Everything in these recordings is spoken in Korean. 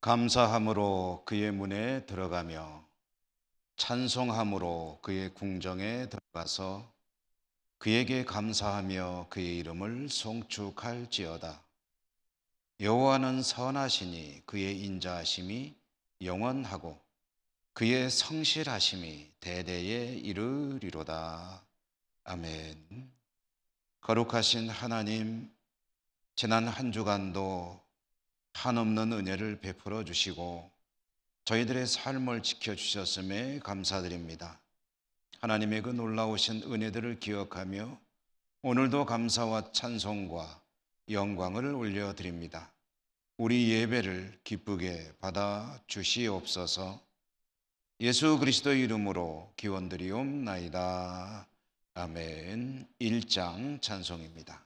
감사함으로 그의 문에 들어가며 찬송함으로 그의 궁정에 들어가서 그에게 감사하며 그의 이름을 송축할지어다. 여호와는 선하시니 그의 인자하심이 영원하고 그의 성실하심이 대대에 이르리로다. 아멘. 거룩하신 하나님, 지난 한 주간도 한없는 은혜를 베풀어 주시고 저희들의 삶을 지켜주셨음에 감사드립니다. 하나님의 그 놀라우신 은혜들을 기억하며 오늘도 감사와 찬송과 영광을 올려드립니다. 우리 예배를 기쁘게 받아 주시옵소서. 예수 그리스도의 이름으로 기원드리옵나이다. 아멘. 1장 찬송입니다.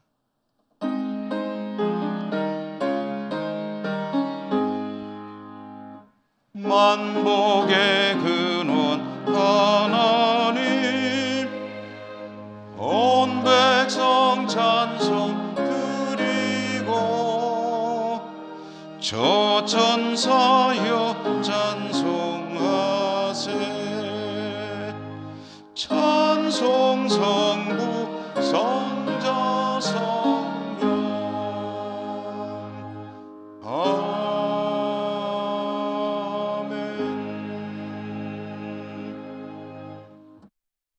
만복의 근원 하나님, 온 백성 찬송 드리고 저 천사여 찬송하세. 찬송 성부 성자 성령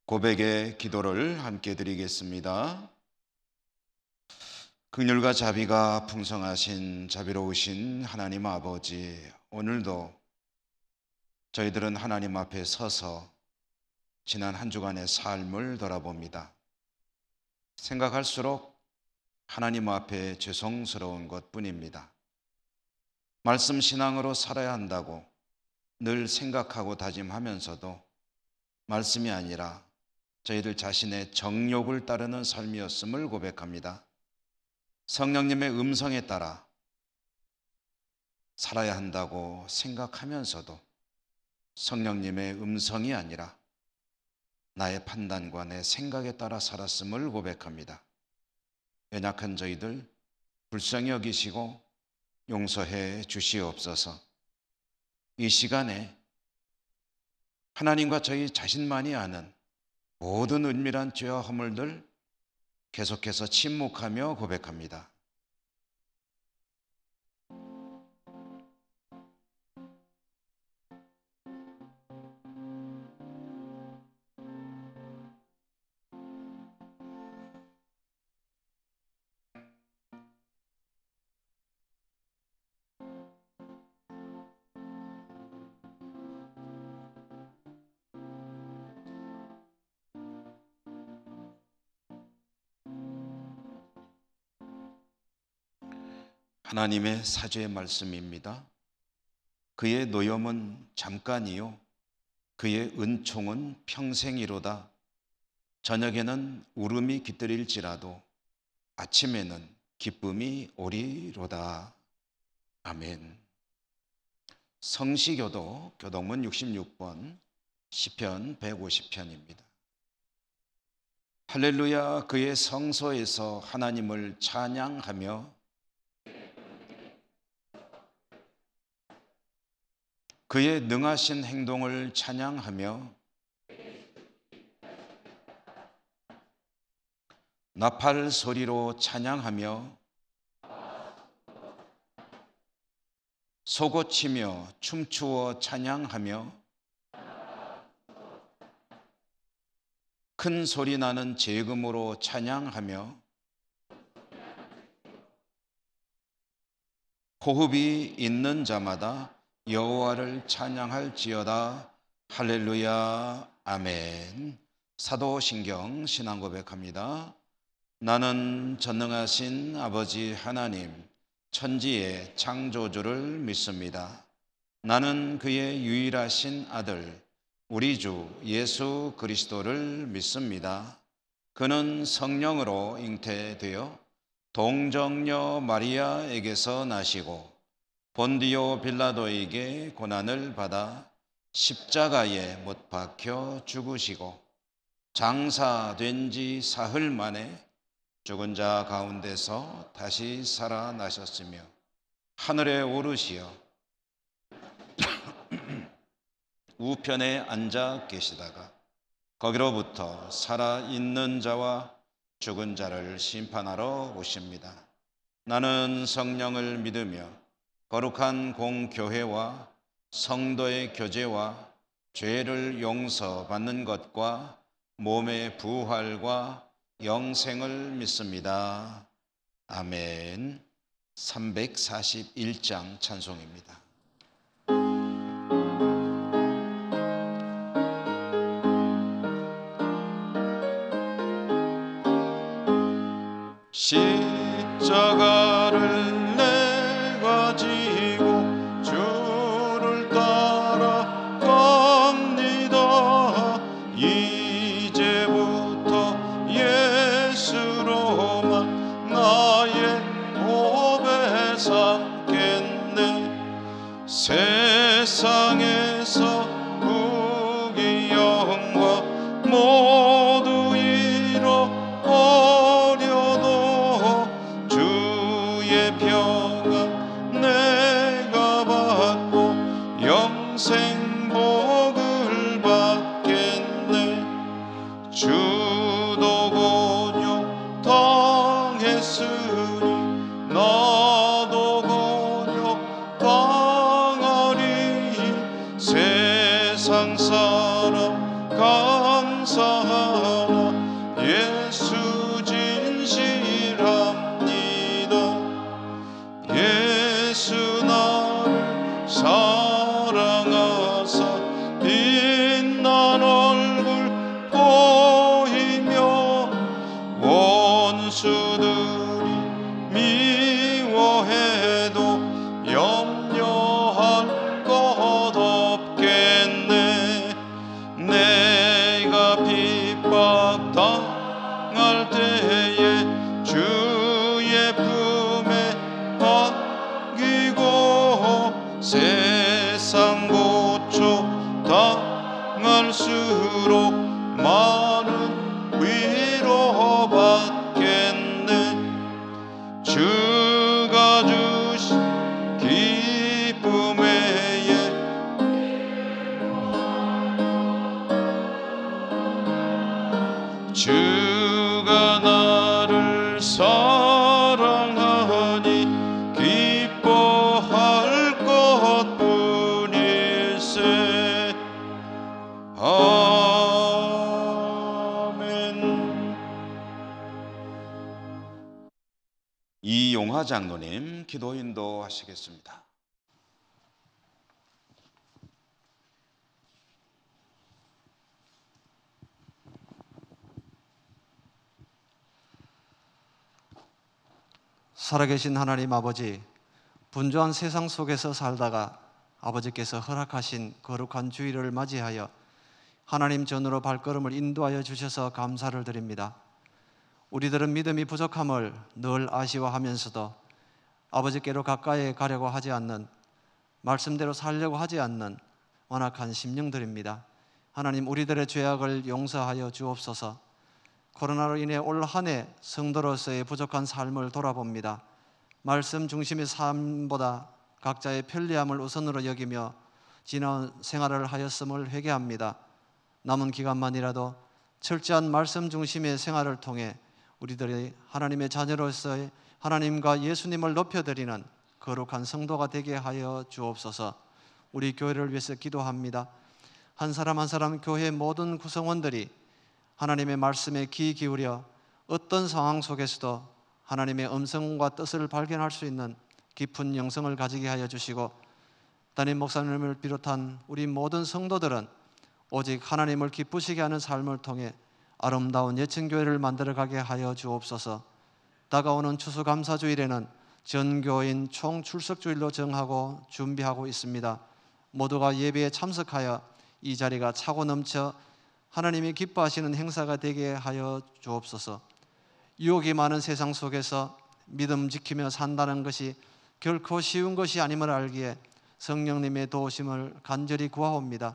고백의 기도를 함께 드리겠습니다. 긍휼과 자비가 풍성하신 자비로우신 하나님 아버지, 오늘도 저희들은 하나님 앞에 서서 지난 한 주간의 삶을 돌아봅니다. 생각할수록 하나님 앞에 죄송스러운 것뿐입니다. 말씀 신앙으로 살아야 한다고 늘 생각하고 다짐하면서도 말씀이 아니라 저희들 자신의 정욕을 따르는 삶이었음을 고백합니다. 성령님의 음성에 따라 살아야 한다고 생각하면서도 성령님의 음성이 아니라 나의 판단과 내 생각에 따라 살았음을 고백합니다. 연약한 저희들 불쌍히 여기시고 용서해 주시옵소서. 이 시간에 하나님과 저희 자신만이 아는 모든 은밀한 죄와 허물들 계속해서 침묵하며 고백합니다. 하나님의 사죄의 말씀입니다. 그의 노염은 잠깐이요 그의 은총은 평생이로다. 저녁에는 울음이 깃들일지라도 아침에는 기쁨이 오리로다. 아멘. 성시교도 교동문 66번 시편 150편입니다. 할렐루야. 그의 성소에서 하나님을 찬양하며 그의 능하신 행동을 찬양하며 나팔 소리로 찬양하며 소고치며 춤추어 찬양하며 큰 소리 나는 재금으로 찬양하며 호흡이 있는 자마다 여호와를 찬양할지어다. 할렐루야. 아멘. 사도신경 신앙 고백합니다. 나는 전능하신 아버지 하나님 천지의 창조주를 믿습니다. 나는 그의 유일하신 아들 우리 주 예수 그리스도를 믿습니다. 그는 성령으로 잉태되어 동정녀 마리아에게서 나시고 본디오 빌라도에게 고난을 받아 십자가에 못 박혀 죽으시고 장사된 지 사흘 만에 죽은 자 가운데서 다시 살아나셨으며 하늘에 오르시어 우편에 앉아 계시다가 거기로부터 살아있는 자와 죽은 자를 심판하러 오십니다. 나는 성령을 믿으며 거룩한 공교회와 성도의 교제와 죄를 용서받는 것과 몸의 부활과 영생을 믿습니다. 아멘. 341장 찬송입니다. 십자가를 내가 지고 주를 따라갑니다. 이제부터 예수로만 나의 보배 삼겠네. 세상에서 부귀 영화 모두 잃어버려도 주의 평안 내가 받고 영생 복을 받겠네. 주도 곤욕 당했으니 나도 곤욕 당하리. 세상 사람 감사하라. 예수 진실합니다. 예수 나를 사랑하사 빛난 얼굴 보이며 원수들이 미워해도 염려할 것 없겠네. 내가 핍박당할 때에 주의 품에 안기고 세상 고초 당할수록 많은 위로 받겠네. 주가 주신 기쁨의 주가 나를 사랑하니 기뻐할 것뿐일세. 아멘. 이용하 장로님 기도 인도하시겠습니다. 살아계신 하나님 아버지, 분주한 세상 속에서 살다가 아버지께서 허락하신 거룩한 주일을 맞이하여 하나님 전으로 발걸음을 인도하여 주셔서 감사를 드립니다. 우리들은 믿음이 부족함을 늘 아쉬워하면서도 아버지께로 가까이 가려고 하지 않는, 말씀대로 살려고 하지 않는 완악한 심령들입니다. 하나님, 우리들의 죄악을 용서하여 주옵소서. 코로나로 인해 올 한 해 성도로서의 부족한 삶을 돌아봅니다. 말씀 중심의 삶보다 각자의 편리함을 우선으로 여기며 지나온 생활을 하였음을 회개합니다. 남은 기간만이라도 철저한 말씀 중심의 생활을 통해 우리들이 하나님의 자녀로서의 하나님과 예수님을 높여드리는 거룩한 성도가 되게 하여 주옵소서. 우리 교회를 위해서 기도합니다. 한 사람 한 사람 교회 모든 구성원들이 하나님의 말씀에 귀 기울여 어떤 상황 속에서도 하나님의 음성과 뜻을 발견할 수 있는 깊은 영성을 가지게 하여 주시고, 담임 목사님을 비롯한 우리 모든 성도들은 오직 하나님을 기쁘시게 하는 삶을 통해 아름다운 예천교회를 만들어가게 하여 주옵소서. 다가오는 추수감사주일에는 전교인 총출석주일로 정하고 준비하고 있습니다. 모두가 예배에 참석하여 이 자리가 차고 넘쳐 하나님이 기뻐하시는 행사가 되게 하여 주옵소서. 유혹이 많은 세상 속에서 믿음 지키며 산다는 것이 결코 쉬운 것이 아님을 알기에 성령님의 도우심을 간절히 구하옵니다.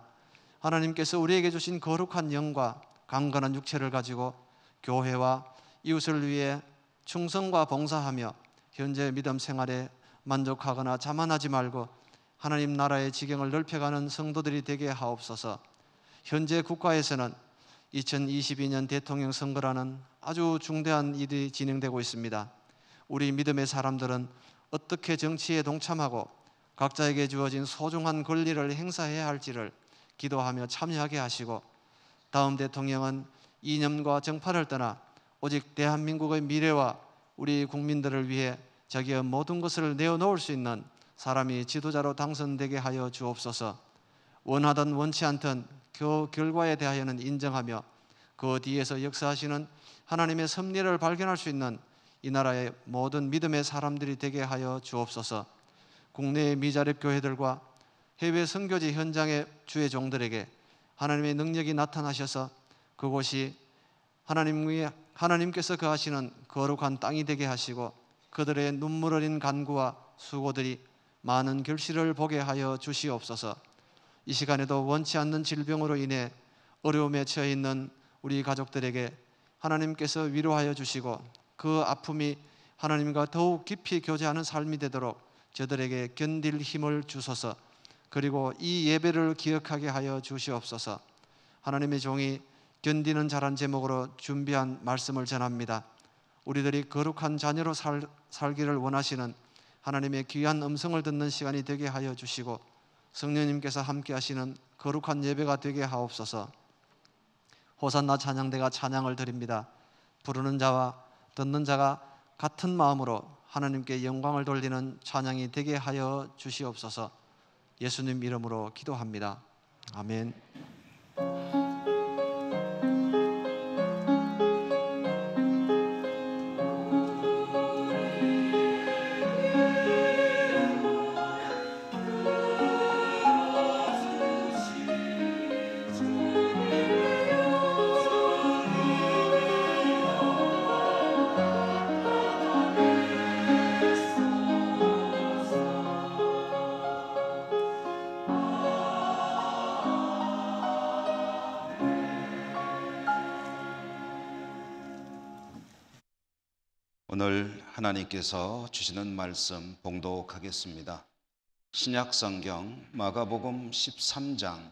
하나님께서 우리에게 주신 거룩한 영과 강건한 육체를 가지고 교회와 이웃을 위해 충성과 봉사하며 현재 믿음 생활에 만족하거나 자만하지 말고 하나님 나라의 지경을 넓혀가는 성도들이 되게 하옵소서. 현재 국가에서는 2022년 대통령 선거라는 아주 중대한 일이 진행되고 있습니다. 우리 믿음의 사람들은 어떻게 정치에 동참하고 각자에게 주어진 소중한 권리를 행사해야 할지를 기도하며 참여하게 하시고, 다음 대통령은 이념과 정파를 떠나 오직 대한민국의 미래와 우리 국민들을 위해 자기의 모든 것을 내어놓을 수 있는 사람이 지도자로 당선되게 하여 주옵소서. 원하든 원치 않든 그 결과에 대하여는 인정하며 그 뒤에서 역사하시는 하나님의 섭리를 발견할 수 있는 이 나라의 모든 믿음의 사람들이 되게 하여 주옵소서. 국내의 미자립 교회들과 해외 선교지 현장의 주의 종들에게 하나님의 능력이 나타나셔서 그곳이 하나님께서 거하시는 거룩한 땅이 되게 하시고, 그들의 눈물 어린 간구와 수고들이 많은 결실을 보게 하여 주시옵소서. 이 시간에도 원치 않는 질병으로 인해 어려움에 처해 있는 우리 가족들에게 하나님께서 위로하여 주시고, 그 아픔이 하나님과 더욱 깊이 교제하는 삶이 되도록 저들에게 견딜 힘을 주소서. 그리고 이 예배를 기억하게 하여 주시옵소서. 하나님의 종이 견디는 자란 제목으로 준비한 말씀을 전합니다. 우리들이 거룩한 자녀로 살기를 원하시는 하나님의 귀한 음성을 듣는 시간이 되게 하여 주시고, 성령님께서 함께 하시는 거룩한 예배가 되게 하옵소서. 호산나 찬양대가 찬양을 드립니다. 부르는 자와 듣는 자가 같은 마음으로 하나님께 영광을 돌리는 찬양이 되게 하여 주시옵소서. 예수님 이름으로 기도합니다. 아멘. 오늘 하나님께서 주시는 말씀 봉독하겠습니다. 신약성경 마가복음 13장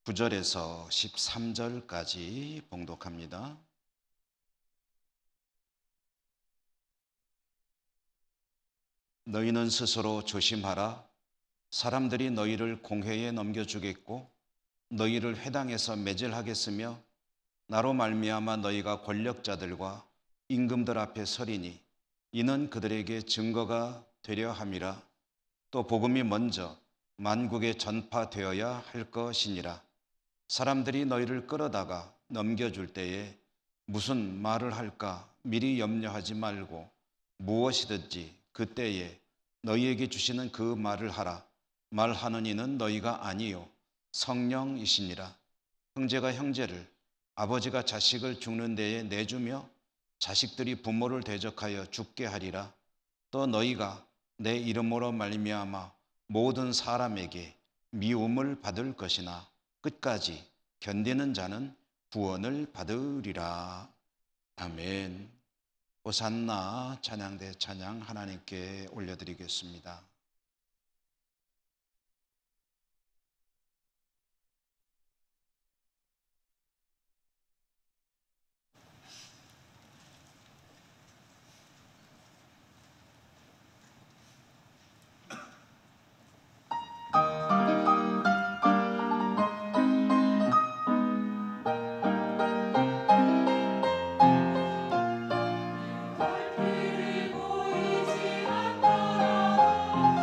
9절에서 13절까지 봉독합니다. 너희는 스스로 조심하라. 사람들이 너희를 공회에 넘겨주겠고 너희를 회당에서 매질하겠으며 나로 말미암아 너희가 권력자들과 임금들 앞에 서리니 이는 그들에게 증거가 되려 함이라. 또 복음이 먼저 만국에 전파되어야 할 것이니라. 사람들이 너희를 끌어다가 넘겨줄 때에 무슨 말을 할까 미리 염려하지 말고 무엇이든지 그때에 너희에게 주시는 그 말을 하라. 말하는 이는 너희가 아니요 성령이시니라. 형제가 형제를, 아버지가 자식을 죽는 데에 내주며 자식들이 부모를 대적하여 죽게 하리라. 또 너희가 내 이름으로 말미암아 모든 사람에게 미움을 받을 것이나 끝까지 견디는 자는 구원을 받으리라. 아멘. 호산나 찬양대 찬양 하나님께 올려드리겠습니다. 갈 길이 보이지 않더라.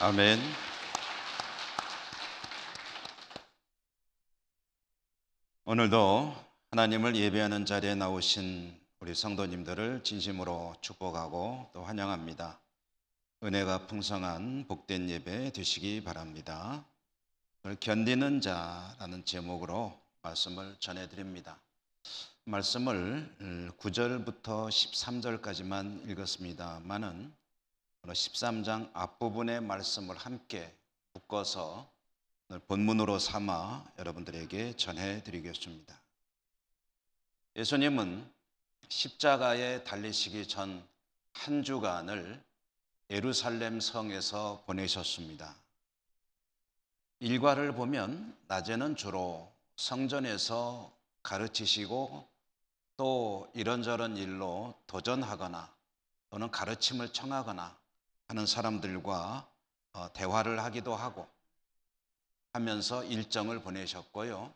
아멘. 오늘도 하나님을 예배하는 자리에 나오신 우리 성도님들을 진심으로 축복하고 또 환영합니다. 은혜가 풍성한 복된 예배 되시기 바랍니다. 오늘 견디는 자라는 제목으로 말씀을 전해드립니다. 말씀을 9절부터 13절까지만 읽었습니다만은 13장 앞부분의 말씀을 함께 묶어서 오늘 본문으로 삼아 여러분들에게 전해드리겠습니다. 예수님은 십자가에 달리시기 전 한 주간을 예루살렘 성에서 보내셨습니다. 일과를 보면 낮에는 주로 성전에서 가르치시고 또 이런저런 일로 도전하거나 또는 가르침을 청하거나 하는 사람들과 대화를 하기도 하고 하면서 일정을 보내셨고요.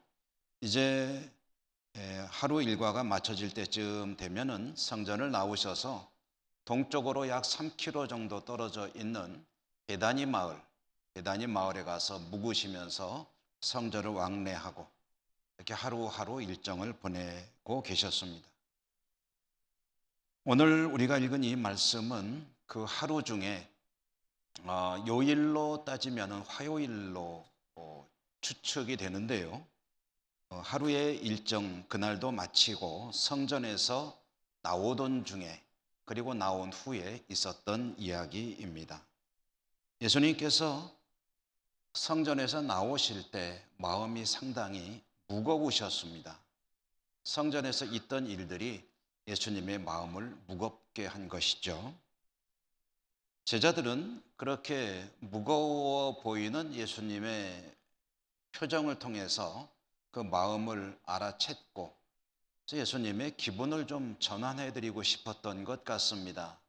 이제 하루 일과가 마쳐질 때쯤 되면은 성전을 나오셔서 동쪽으로 약 3km 정도 떨어져 있는 베다니 마을에 가서 묵으시면서 성전을 왕래하고 이렇게 하루하루 일정을 보내고 계셨습니다. 오늘 우리가 읽은 이 말씀은 그 하루 중에 요일로 따지면 화요일로 추측이 되는데요. 하루의 일정 그날도 마치고 성전에서 나오던 중에 그리고 나온 후에 있었던 이야기입니다. 예수님께서 성전에서 나오실 때 마음이 상당히 무거우셨습니다. 성전에서 있던 일들이 예수님의 마음을 무겁게 한 것이죠. 제자들은 그렇게 무거워 보이는 예수님의 표정을 통해서 그 마음을 알아챘고 예수님의 기분을 좀 전환해드리고 싶었던 것 같습니다.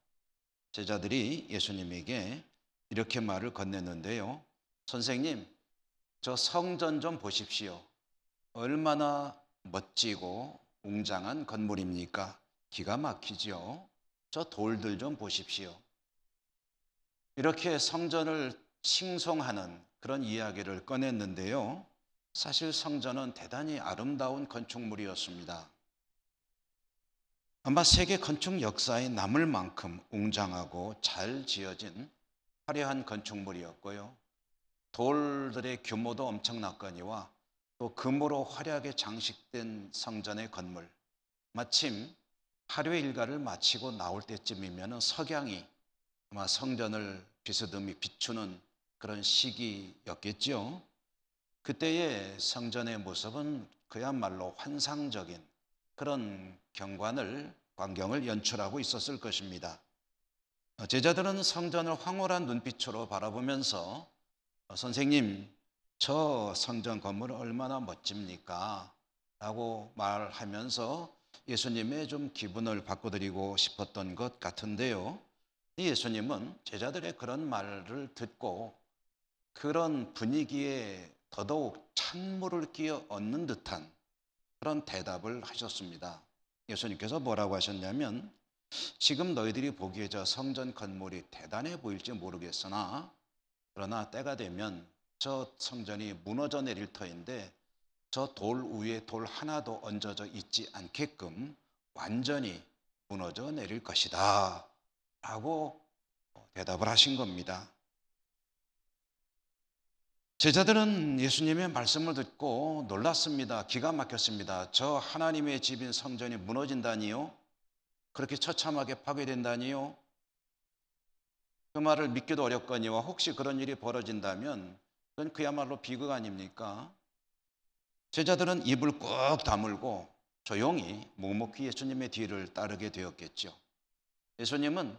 제자들이 예수님에게 이렇게 말을 건넸는데요. 선생님, 저 성전 좀 보십시오. 얼마나 멋지고 웅장한 건물입니까? 기가 막히죠. 저 돌들 좀 보십시오. 이렇게 성전을 칭송하는 그런 이야기를 꺼냈는데요. 사실 성전은 대단히 아름다운 건축물이었습니다. 아마 세계 건축 역사에 남을 만큼 웅장하고 잘 지어진 화려한 건축물이었고요. 돌들의 규모도 엄청났거니와 또 금으로 화려하게 장식된 성전의 건물, 마침 하루의 일과를 마치고 나올 때쯤이면 석양이 아마 성전을 비스듬히 비추는 그런 시기였겠죠. 그때의 성전의 모습은 그야말로 환상적인 그런 광경을 연출하고 있었을 것입니다. 제자들은 성전을 황홀한 눈빛으로 바라보면서 선생님, 저 성전 건물 얼마나 멋집니까? 라고 말하면서 예수님의 좀 기분을 바꿔드리고 싶었던 것 같은데요. 예수님은 제자들의 그런 말을 듣고 그런 분위기에 더더욱 찬물을 끼어 얻는 듯한 그런 대답을 하셨습니다. 예수님께서 뭐라고 하셨냐면, 지금 너희들이 보기에 저 성전 건물이 대단해 보일지 모르겠으나 그러나 때가 되면 저 성전이 무너져 내릴 터인데 저 돌 위에 돌 하나도 얹어져 있지 않게끔 완전히 무너져 내릴 것이다 라고 대답을 하신 겁니다. 제자들은 예수님의 말씀을 듣고 놀랐습니다. 기가 막혔습니다. 저 하나님의 집인 성전이 무너진다니요? 그렇게 처참하게 파괴된다니요? 그 말을 믿기도 어렵거니와 혹시 그런 일이 벌어진다면 그건 그야말로 비극 아닙니까? 제자들은 입을 꾹 다물고 조용히 묵묵히 예수님의 뒤를 따르게 되었겠죠. 예수님은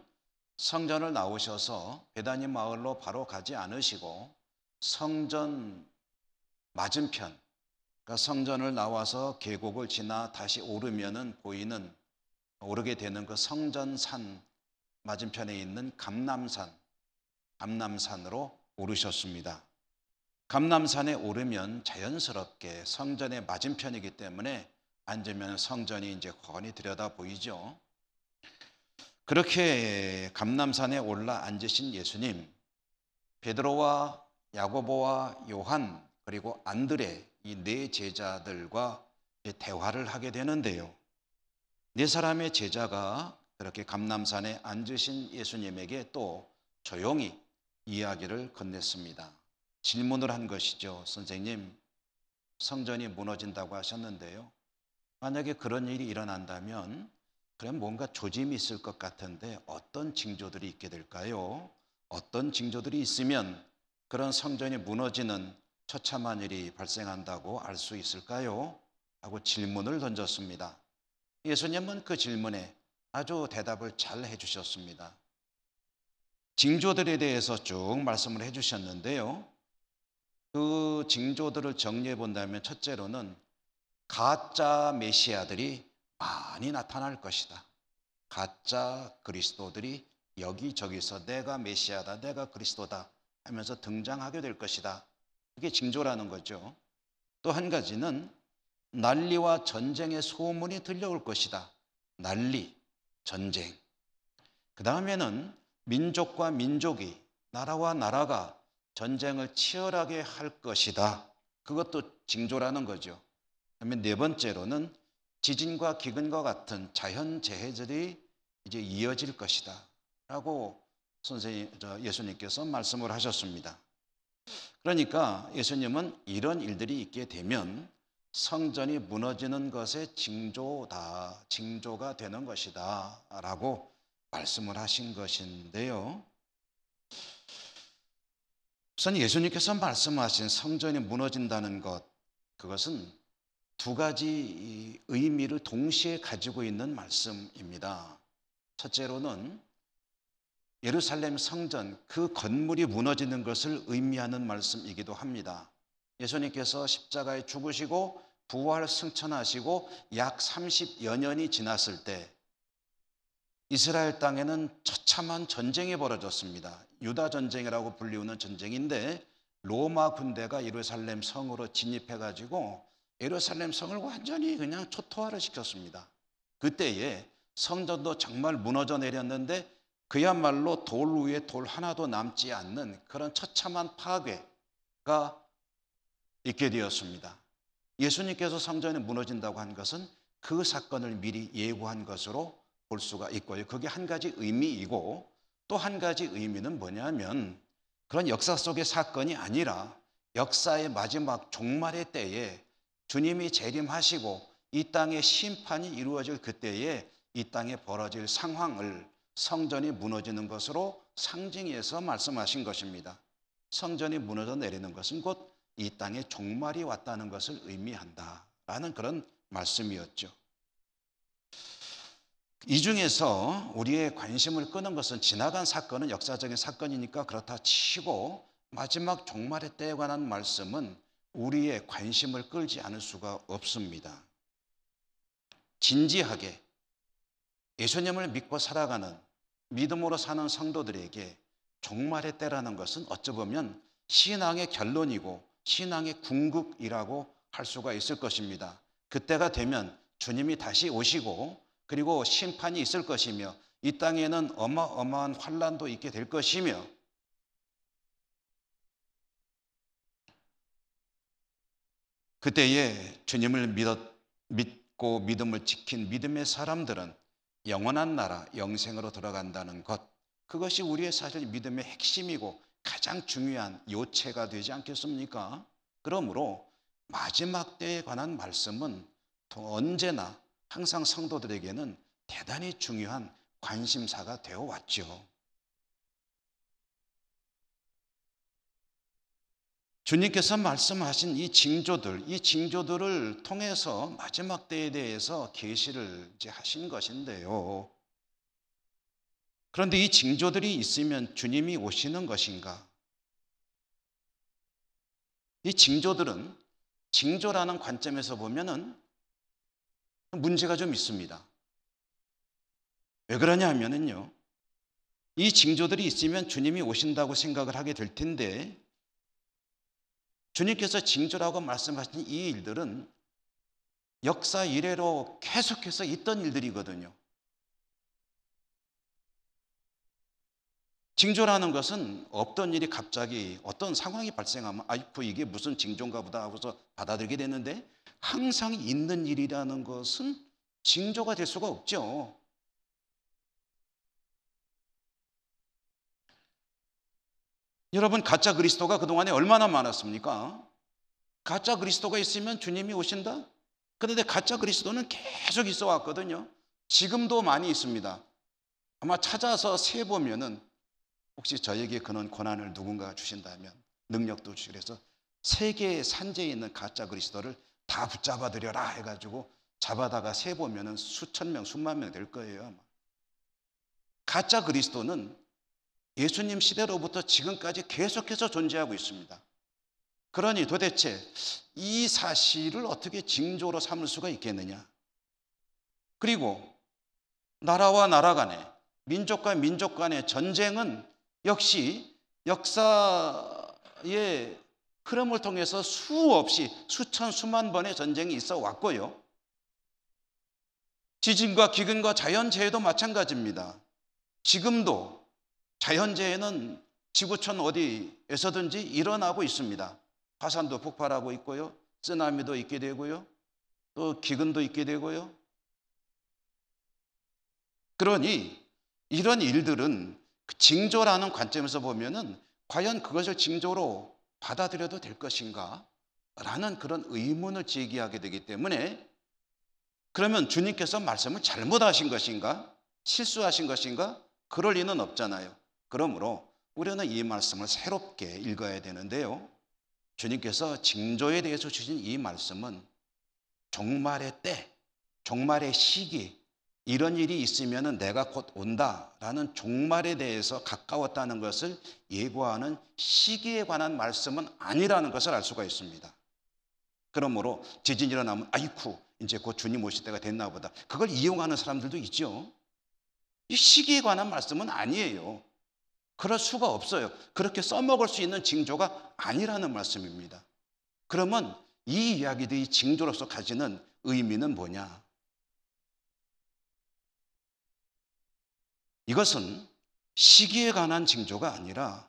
성전을 나오셔서 베다니 마을로 바로 가지 않으시고 성전 맞은편, 그러니까 성전을 나와서 계곡을 지나 다시 오르게 되는 그 성전산 맞은편에 있는 감람산으로 오르셨습니다. 감람산에 오르면 자연스럽게 성전의 맞은편이기 때문에 앉으면 성전이 이제 훤히 들여다 보이죠. 그렇게 감람산에 올라 앉으신 예수님, 베드로와 야고보와 요한 그리고 안드레 이 네 제자들과 대화를 하게 되는데요. 네 사람의 제자가 그렇게 감람산에 앉으신 예수님에게 또 조용히 이야기를 건넸습니다. 질문을 한 것이죠. 선생님, 성전이 무너진다고 하셨는데요. 만약에 그런 일이 일어난다면 그럼 뭔가 조짐이 있을 것 같은데 어떤 징조들이 있게 될까요? 어떤 징조들이 있으면 그런 성전이 무너지는 처참한 일이 발생한다고 알 수 있을까요? 하고 질문을 던졌습니다. 예수님은 그 질문에 아주 대답을 잘 해주셨습니다. 징조들에 대해서 쭉 말씀을 해주셨는데요. 그 징조들을 정리해 본다면 첫째로는 가짜 메시아들이 많이 나타날 것이다. 가짜 그리스도들이 여기저기서 내가 메시아다, 내가 그리스도다 하면서 등장하게 될 것이다. 이게 징조라는 거죠. 또 한 가지는 난리와 전쟁의 소문이 들려올 것이다. 난리, 전쟁. 그 다음에는 민족과 민족이, 나라와 나라가 전쟁을 치열하게 할 것이다. 그것도 징조라는 거죠. 그다음에 네 번째로는 지진과 기근과 같은 자연재해들이 이제 이어질 것이다 라고 예수님께서 말씀을 하셨습니다. 그러니까 예수님은 이런 일들이 있게 되면 성전이 무너지는 것의 징조가 되는 것이다 라고 말씀을 하신 것인데요. 우선 예수님께서 말씀하신 성전이 무너진다는 것, 그것은 두 가지 의미를 동시에 가지고 있는 말씀입니다. 첫째로는 예루살렘 성전, 그 건물이 무너지는 것을 의미하는 말씀이기도 합니다. 예수님께서 십자가에 죽으시고 부활 승천하시고 약 30여 년이 지났을 때 이스라엘 땅에는 처참한 전쟁이 벌어졌습니다. 유다 전쟁이라고 불리우는 전쟁인데 로마 군대가 예루살렘 성으로 진입해가지고 예루살렘 성을 완전히 그냥 초토화를 시켰습니다. 그때에 성전도 정말 무너져 내렸는데 그야말로 돌 위에 돌 하나도 남지 않는 그런 처참한 파괴가 있게 되었습니다. 예수님께서 성전이 무너진다고 한 것은 그 사건을 미리 예고한 것으로 볼 수가 있고요. 그게 한 가지 의미이고 또 한 가지 의미는 뭐냐면 그런 역사 속의 사건이 아니라 역사의 마지막 종말의 때에 주님이 재림하시고 이 땅에 심판이 이루어질 그때에 이 땅에 벌어질 상황을 성전이 무너지는 것으로 상징해서 말씀하신 것입니다. 성전이 무너져 내리는 것은 곧 이 땅에 종말이 왔다는 것을 의미한다라는 그런 말씀이었죠. 이 중에서 우리의 관심을 끄는 것은 지나간 사건은 역사적인 사건이니까 그렇다 치고 마지막 종말의 때에 관한 말씀은 우리의 관심을 끌지 않을 수가 없습니다. 진지하게 예수님을 믿고 살아가는 믿음으로 사는 성도들에게 종말의 때라는 것은 어찌 보면 신앙의 결론이고 신앙의 궁극이라고 할 수가 있을 것입니다. 그때가 되면 주님이 다시 오시고 그리고 심판이 있을 것이며 이 땅에는 어마어마한 환난도 있게 될 것이며 그때에 주님을 믿고 믿음을 지킨 믿음의 사람들은 영원한 나라, 영생으로 들어간다는 것, 그것이 우리의 사실 믿음의 핵심이고 가장 중요한 요체가 되지 않겠습니까? 그러므로 마지막 때에 관한 말씀은 언제나 항상 성도들에게는 대단히 중요한 관심사가 되어 왔죠. 주님께서 말씀하신 이 징조들을 통해서 마지막 때에 대해서 계시를 이제 하신 것인데요. 그런데 이 징조들이 있으면 주님이 오시는 것인가? 이 징조라는 관점에서 보면은 문제가 좀 있습니다. 왜 그러냐 하면은요, 이 징조들이 있으면 주님이 오신다고 생각을 하게 될 텐데, 주님께서 징조라고 말씀하신 이 일들은 역사 이래로 계속해서 있던 일들이거든요. 징조라는 것은 없던 일이 갑자기 어떤 상황이 발생하면 아이고 이게 무슨 징조인가 보다 하고서 받아들이게 되는데, 항상 있는 일이라는 것은 징조가 될 수가 없죠. 여러분, 가짜 그리스도가 그동안에 얼마나 많았습니까? 가짜 그리스도가 있으면 주님이 오신다? 그런데 가짜 그리스도는 계속 있어 왔거든요. 지금도 많이 있습니다. 아마 찾아서 세보면은 혹시 저에게 그런 권한을 누군가 주신다면, 능력도 주시고, 그래서 세계의 산재에 있는 가짜 그리스도를 다 붙잡아 드려라 해가지고 잡아다가 세보면은 수천 명, 수만 명 될 거예요. 아마. 가짜 그리스도는 예수님 시대로부터 지금까지 계속해서 존재하고 있습니다. 그러니 도대체 이 사실을 어떻게 징조로 삼을 수가 있겠느냐? 그리고 나라와 나라 간에, 민족과 민족 간의 전쟁은 역시 역사의 흐름을 통해서 수없이 수천 수만 번의 전쟁이 있어 왔고요. 지진과 기근과 자연재해도 마찬가지입니다. 지금도 자연재해는 지구촌 어디에서든지 일어나고 있습니다. 화산도 폭발하고 있고요. 쓰나미도 있게 되고요. 또 기근도 있게 되고요. 그러니 이런 일들은 징조라는 관점에서 보면은 과연 그것을 징조로 받아들여도 될 것인가? 라는 그런 의문을 제기하게 되기 때문에, 그러면 주님께서 말씀을 잘못하신 것인가? 실수하신 것인가? 그럴 리는 없잖아요. 그러므로 우리는 이 말씀을 새롭게 읽어야 되는데요. 주님께서 징조에 대해서 주신 이 말씀은 종말의 때, 종말의 시기, 이런 일이 있으면 내가 곧 온다라는 종말에 대해서 가까웠다는 것을 예고하는 시기에 관한 말씀은 아니라는 것을 알 수가 있습니다. 그러므로 지진이 일어나면 아이쿠 이제 곧 주님 오실 때가 됐나 보다, 그걸 이용하는 사람들도 있죠. 이 시기에 관한 말씀은 아니에요. 그럴 수가 없어요. 그렇게 써먹을 수 있는 징조가 아니라는 말씀입니다. 그러면 이 이야기들이 징조로서 가지는 의미는 뭐냐? 이것은 시기에 관한 징조가 아니라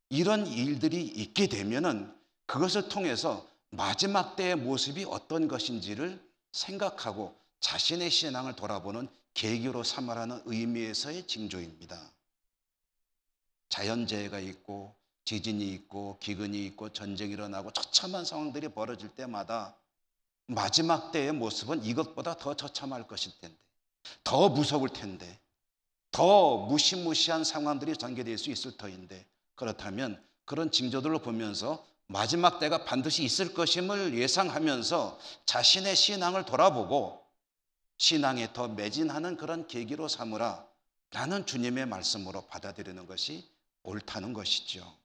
이런 일들이 있게 되면은 그것을 통해서 마지막 때의 모습이 어떤 것인지를 생각하고 자신의 신앙을 돌아보는 계기로 삼으라는 의미에서의 징조입니다. 자연재해가 있고 지진이 있고 기근이 있고 전쟁이 일어나고 처참한 상황들이 벌어질 때마다 마지막 때의 모습은 이것보다 더 처참할 것일 텐데, 더 무서울 텐데, 더 무시무시한 상황들이 전개될 수 있을 터인데, 그렇다면 그런 징조들을 보면서 마지막 때가 반드시 있을 것임을 예상하면서 자신의 신앙을 돌아보고 신앙에 더 매진하는 그런 계기로 삼으라 라는 주님의 말씀으로 받아들이는 것이 옳다는 것이죠.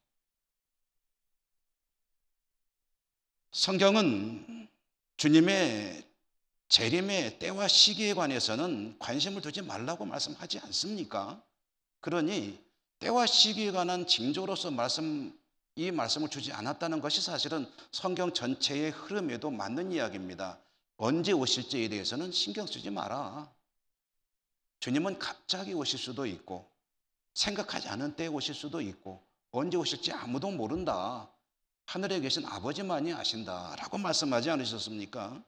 성경은 주님의 재림의 때와 시기에 관해서는 관심을 두지 말라고 말씀하지 않습니까? 그러니 때와 시기에 관한 징조로서 이 말씀을 주지 않았다는 것이 사실은 성경 전체의 흐름에도 맞는 이야기입니다. 언제 오실지에 대해서는 신경 쓰지 마라. 주님은 갑자기 오실 수도 있고 생각하지 않은 때에 오실 수도 있고 언제 오실지 아무도 모른다. 하늘에 계신 아버지만이 아신다 라고 말씀하지 않으셨습니까?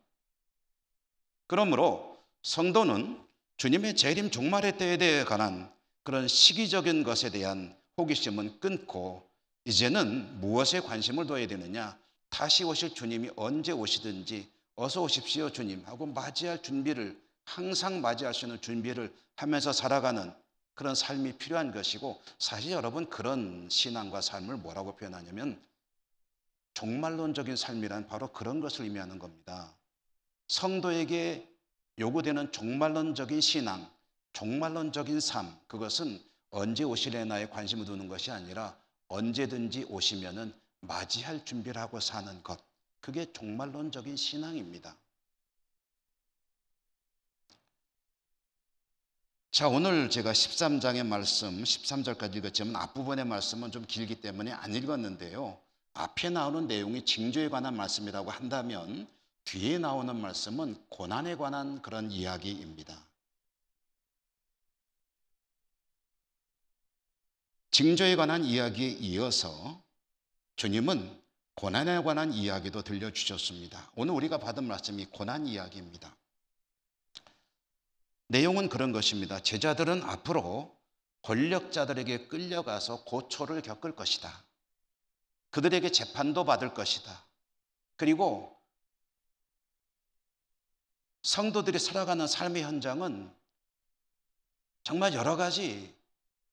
그러므로 성도는 주님의 재림 종말의 때에 관한 그런 시기적인 것에 대한 호기심은 끊고 이제는 무엇에 관심을 둬야 되느냐? 다시 오실 주님이 언제 오시든지 어서 오십시오 주님 하고 맞이할 준비를, 항상 맞이할 수 있는 준비를 하면서 살아가는 그런 삶이 필요한 것이고, 사실 여러분 그런 신앙과 삶을 뭐라고 표현하냐면 종말론적인 삶이란 바로 그런 것을 의미하는 겁니다. 성도에게 요구되는 종말론적인 신앙, 종말론적인 삶, 그것은 언제 오시려나에 관심을 두는 것이 아니라 언제든지 오시면은 맞이할 준비를 하고 사는 것, 그게 종말론적인 신앙입니다. 자, 오늘 제가 13장의 말씀 13절까지 읽었지만 앞부분의 말씀은 좀 길기 때문에 안 읽었는데요, 앞에 나오는 내용이 징조에 관한 말씀이라고 한다면 뒤에 나오는 말씀은 고난에 관한 그런 이야기입니다. 징조에 관한 이야기에 이어서 주님은 고난에 관한 이야기도 들려주셨습니다. 오늘 우리가 받은 말씀이 고난 이야기입니다. 내용은 그런 것입니다. 제자들은 앞으로 권력자들에게 끌려가서 고초를 겪을 것이다. 그들에게 재판도 받을 것이다. 그리고 성도들이 살아가는 삶의 현장은 정말 여러 가지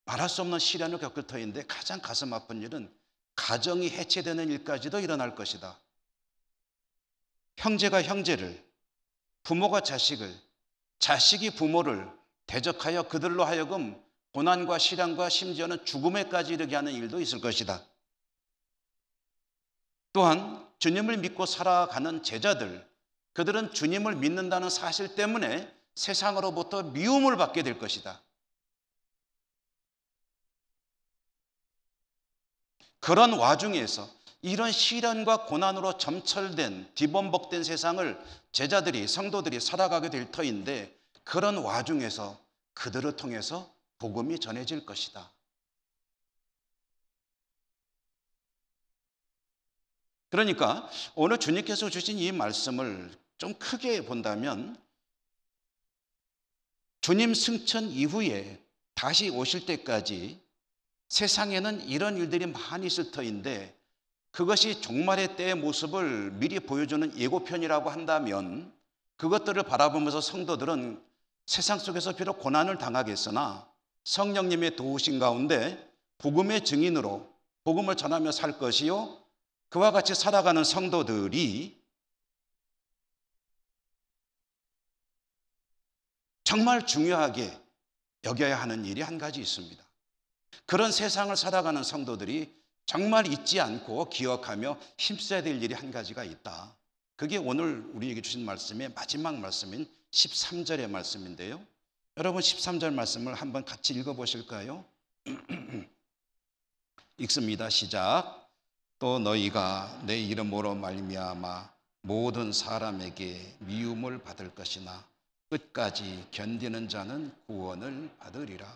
말할 수 없는 시련을 겪을 터인데 가장 가슴 아픈 일은 가정이 해체되는 일까지도 일어날 것이다. 형제가 형제를, 부모가 자식을, 자식이 부모를 대적하여 그들로 하여금 고난과 시련과 심지어는 죽음에까지 이르게 하는 일도 있을 것이다. 또한 주님을 믿고 살아가는 제자들, 그들은 주님을 믿는다는 사실 때문에 세상으로부터 미움을 받게 될 것이다. 그런 와중에서 이런 시련과 고난으로 점철된 뒤범벅된 세상을 제자들이, 성도들이 살아가게 될 터인데, 그런 와중에서 그들을 통해서 복음이 전해질 것이다. 그러니까 오늘 주님께서 주신 이 말씀을 좀 크게 본다면, 주님 승천 이후에 다시 오실 때까지 세상에는 이런 일들이 많이 있을 터인데, 그것이 종말의 때의 모습을 미리 보여주는 예고편이라고 한다면, 그것들을 바라보면서 성도들은 세상 속에서 비록 고난을 당하겠으나 성령님의 도우심 가운데 복음의 증인으로 복음을 전하며 살 것이요, 그와 같이 살아가는 성도들이 정말 중요하게 여겨야 하는 일이 한 가지 있습니다. 그런 세상을 살아가는 성도들이 정말 잊지 않고 기억하며 힘써야 될 일이 한 가지가 있다. 그게 오늘 우리에게 주신 말씀의 마지막 말씀인 13절의 말씀인데요. 여러분 13절 말씀을 한번 같이 읽어보실까요? 읽습니다. 시작. 또 너희가 내 이름으로 말미암아 모든 사람에게 미움을 받을 것이나 끝까지 견디는 자는 구원을 받으리라.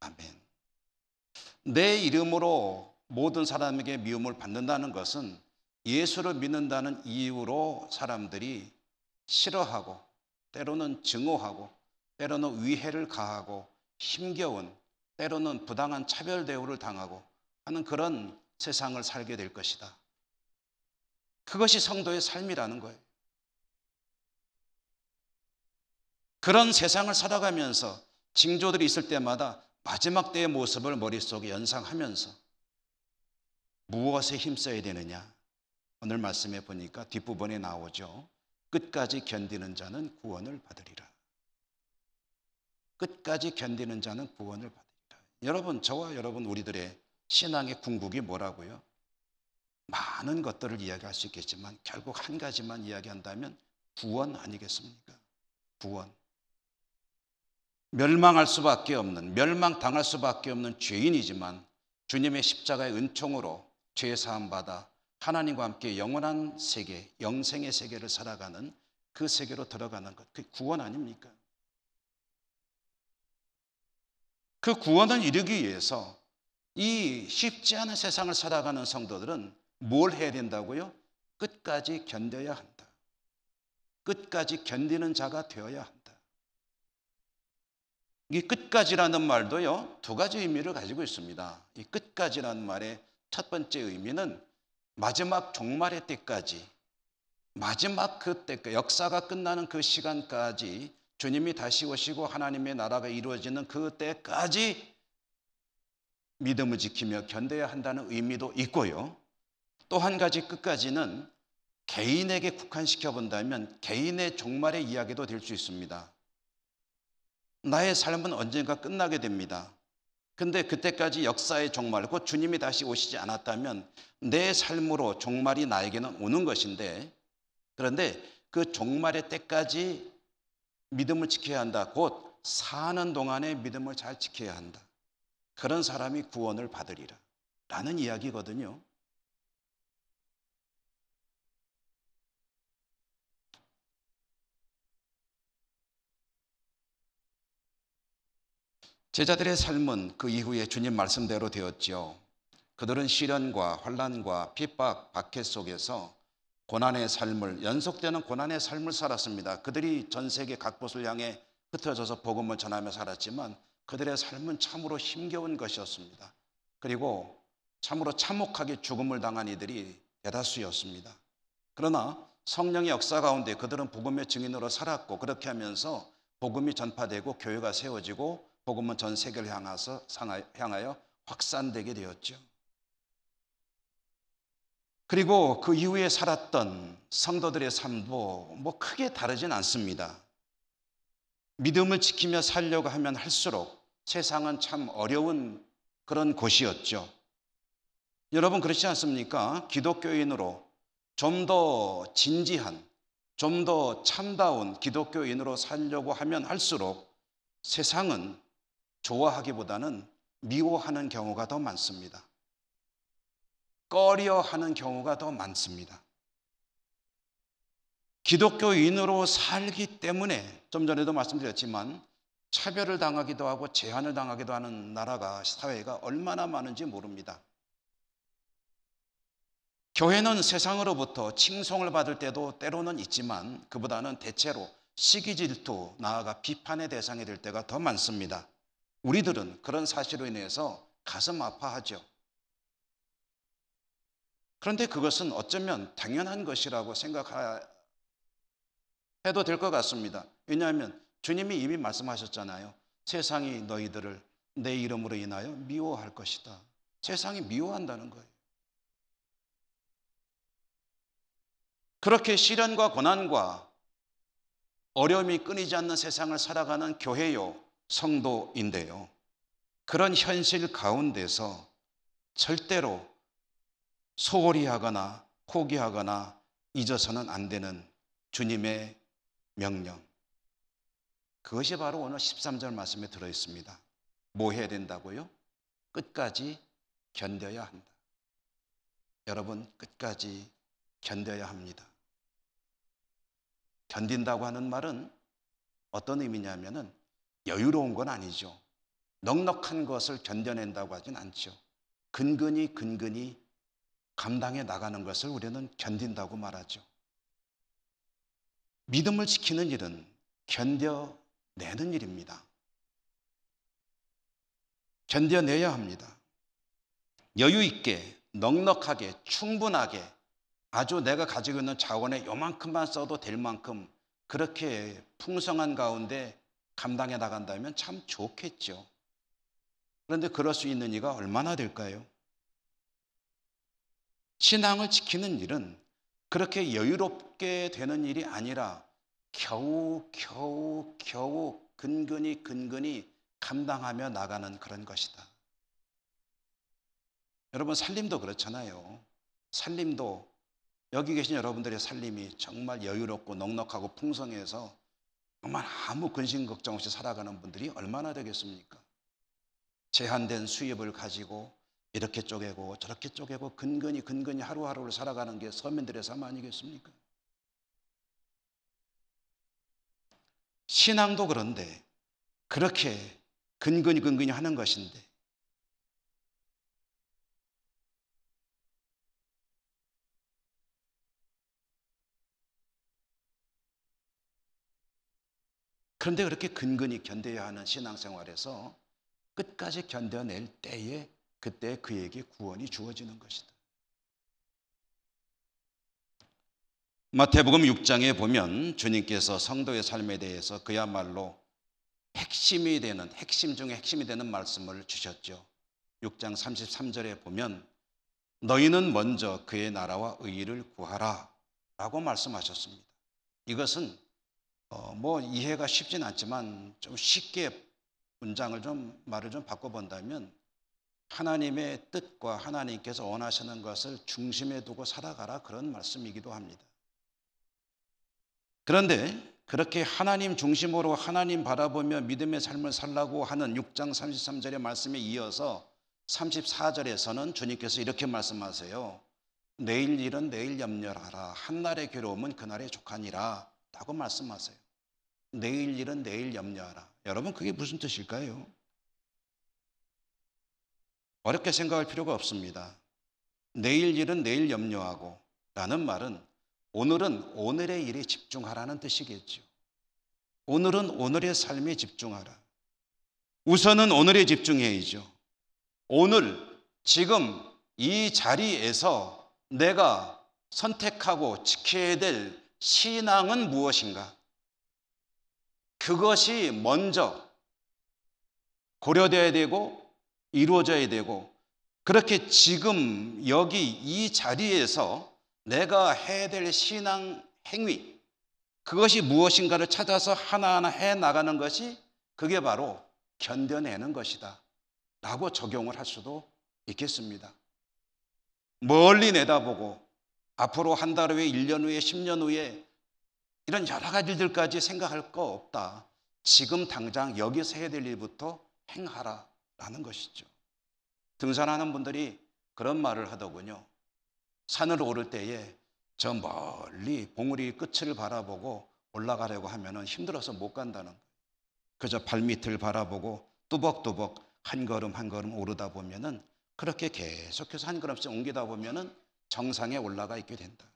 아멘. 내 이름으로 모든 사람에게 미움을 받는다는 것은 예수를 믿는다는 이유로 사람들이 싫어하고, 때로는 증오하고, 때로는 위해를 가하고, 힘겨운, 때로는 부당한 차별 대우를 당하고 하는 그런 세상을 살게 될 것이다. 그것이 성도의 삶이라는 거예요. 그런 세상을 살아가면서 징조들이 있을 때마다 마지막 때의 모습을 머릿속에 연상하면서 무엇에 힘써야 되느냐? 오늘 말씀에 보니까 뒷부분에 나오죠. 끝까지 견디는 자는 구원을 받으리라. 끝까지 견디는 자는 구원을 받으리라. 여러분, 저와 여러분 우리들의 신앙의 궁극이 뭐라고요? 많은 것들을 이야기할 수 있겠지만 결국 한 가지만 이야기한다면 구원 아니겠습니까? 구원. 멸망할 수밖에 없는, 멸망당할 수밖에 없는 죄인이지만 주님의 십자가의 은총으로 죄 사함 받아 하나님과 함께 영원한 세계, 영생의 세계를 살아가는 그 세계로 들어가는 것, 그게 구원 아닙니까? 그 구원을 이루기 위해서 이 쉽지 않은 세상을 살아가는 성도들은 뭘 해야 된다고요? 끝까지 견뎌야 한다. 끝까지 견디는 자가 되어야 한다. 이 끝까지라는 말도요, 두 가지 의미를 가지고 있습니다. 이 끝까지라는 말의 첫 번째 의미는 마지막 종말의 때까지, 마지막 그때까지, 역사가 끝나는 그 시간까지, 주님이 다시 오시고 하나님의 나라가 이루어지는 그때까지 믿음을 지키며 견뎌야 한다는 의미도 있고요. 또 한 가지 끝까지는 개인에게 국한시켜 본다면 개인의 종말의 이야기도 될 수 있습니다. 나의 삶은 언젠가 끝나게 됩니다. 근데 그때까지 역사의 종말, 곧 주님이 다시 오시지 않았다면 내 삶으로 종말이 나에게는 오는 것인데, 그런데 그 종말의 때까지 믿음을 지켜야 한다. 곧 사는 동안에 믿음을 잘 지켜야 한다. 그런 사람이 구원을 받으리라 라는 이야기거든요. 제자들의 삶은 그 이후에 주님 말씀대로 되었지요. 그들은 시련과 환난과 핍박, 박해 속에서 고난의 삶을, 연속되는 고난의 삶을 살았습니다. 그들이 전 세계 각 곳을 향해 흩어져서 복음을 전하며 살았지만 그들의 삶은 참으로 힘겨운 것이었습니다. 그리고 참으로 참혹하게 죽음을 당한 이들이 대다수였습니다. 그러나 성령의 역사 가운데 그들은 복음의 증인으로 살았고, 그렇게 하면서 복음이 전파되고 교회가 세워지고 복음은 전 세계를 향하여 확산되게 되었죠. 그리고 그 이후에 살았던 성도들의 삶도 뭐 크게 다르진 않습니다. 믿음을 지키며 살려고 하면 할수록 세상은 참 어려운 그런 곳이었죠. 여러분 그렇지 않습니까? 기독교인으로 좀 더 진지한, 좀 더 참다운 기독교인으로 살려고 하면 할수록 세상은 좋아하기보다는 미워하는 경우가 더 많습니다. 꺼려하는 경우가 더 많습니다. 기독교인으로 살기 때문에 좀 전에도 말씀드렸지만 차별을 당하기도 하고 제한을 당하기도 하는 나라가, 사회가 얼마나 많은지 모릅니다. 교회는 세상으로부터 칭송을 받을 때도 때로는 있지만 그보다는 대체로 시기 질투, 나아가 비판의 대상이 될 때가 더 많습니다. 우리들은 그런 사실로 인해서 가슴 아파하죠. 그런데 그것은 어쩌면 당연한 것이라고 생각해도 될 것 같습니다. 왜냐하면 주님이 이미 말씀하셨잖아요. 세상이 너희들을 내 이름으로 인하여 미워할 것이다. 세상이 미워한다는 거예요. 그렇게 시련과 고난과 어려움이 끊이지 않는 세상을 살아가는 교회요, 성도인데요. 그런 현실 가운데서 절대로 소홀히 하거나 포기하거나 잊어서는 안 되는 주님의 명령. 그것이 바로 오늘 13절 말씀에 들어있습니다. 뭐 해야 된다고요? 끝까지 견뎌야 한다. 여러분, 끝까지 견뎌야 합니다. 견딘다고 하는 말은 어떤 의미냐면은 여유로운 건 아니죠. 넉넉한 것을 견뎌낸다고 하진 않죠. 근근히 감당해 나가는 것을 우리는 견딘다고 말하죠. 믿음을 지키는 일은 견뎌내는 일입니다. 견뎌내야 합니다. 여유 있게, 넉넉하게, 충분하게, 아주 내가 가지고 있는 자원의 요만큼만 써도 될 만큼 그렇게 풍성한 가운데 감당해 나간다면 참 좋겠죠. 그런데 그럴 수 있는 이가 얼마나 될까요? 신앙을 지키는 일은 그렇게 여유롭게 되는 일이 아니라 겨우 근근히 감당하며 나가는 그런 것이다. 여러분, 살림도 그렇잖아요. 살림도 여기 계신 여러분들의 살림이 정말 여유롭고 넉넉하고 풍성해서 정말 아무 근심 걱정 없이 살아가는 분들이 얼마나 되겠습니까? 제한된 수입을 가지고 이렇게 쪼개고 저렇게 쪼개고 근근히 하루하루를 살아가는 게 서민들의 삶 아니겠습니까? 신앙도 그런데 그렇게 근근히 하는 것인데 그런데 그렇게 근근히 견뎌야 하는 신앙생활에서 끝까지 견뎌낼 때에 그때 그에게 구원이 주어지는 것이다. 마태복음 6장에 보면 주님께서 성도의 삶에 대해서 그야말로 핵심 중에 핵심이 되는 말씀을 주셨죠. 6장 33절에 보면 너희는 먼저 그의 나라와 의의를 구하라 라고 말씀하셨습니다. 이것은 뭐 이해가 쉽진 않지만 좀 쉽게 말을 좀 바꿔본다면 하나님의 뜻과 하나님께서 원하시는 것을 중심에 두고 살아가라, 그런 말씀이기도 합니다. 그런데 그렇게 하나님 중심으로 하나님 바라보며 믿음의 삶을 살라고 하는 6장 33절의 말씀에 이어서 34절에서는 주님께서 이렇게 말씀하세요. 내일 일은 내일 염려하라. 한날의 괴로움은 그날의 족하니라 라고 말씀하세요. 내일 일은 내일 염려하라. 여러분, 그게 무슨 뜻일까요? 어렵게 생각할 필요가 없습니다. 내일 일은 내일 염려하고 라는 말은 오늘은 오늘의 일에 집중하라는 뜻이겠죠. 오늘은 오늘의 삶에 집중하라. 우선은 오늘에 집중해야죠. 오늘 지금 이 자리에서 내가 선택하고 지켜야 될 신앙은 무엇인가? 그것이 먼저 고려되어야 되고 이루어져야 되고, 그렇게 지금 여기 이 자리에서 내가 해야 될 신앙 행위, 그것이 무엇인가를 찾아서 하나하나 해 나가는 것이 그게 바로 견뎌내는 것이다 라고 적용을 할 수도 있겠습니다. 멀리 내다보고 앞으로 한 달 후에 1년 후에 10년 후에 이런 여러 가지 일들까지 생각할 거 없다. 지금 당장 여기서 해야 될 일부터 행하라 라는 것이죠. 등산하는 분들이 그런 말을 하더군요. 산을 오를 때에 저 멀리 봉우리 끝을 바라보고 올라가려고 하면 힘들어서 못 간다는 거예요. 그저 발밑을 바라보고 뚜벅뚜벅 한 걸음 한 걸음 오르다 보면은, 그렇게 계속해서 한 걸음씩 옮기다 보면은 정상에 올라가 있게 된다.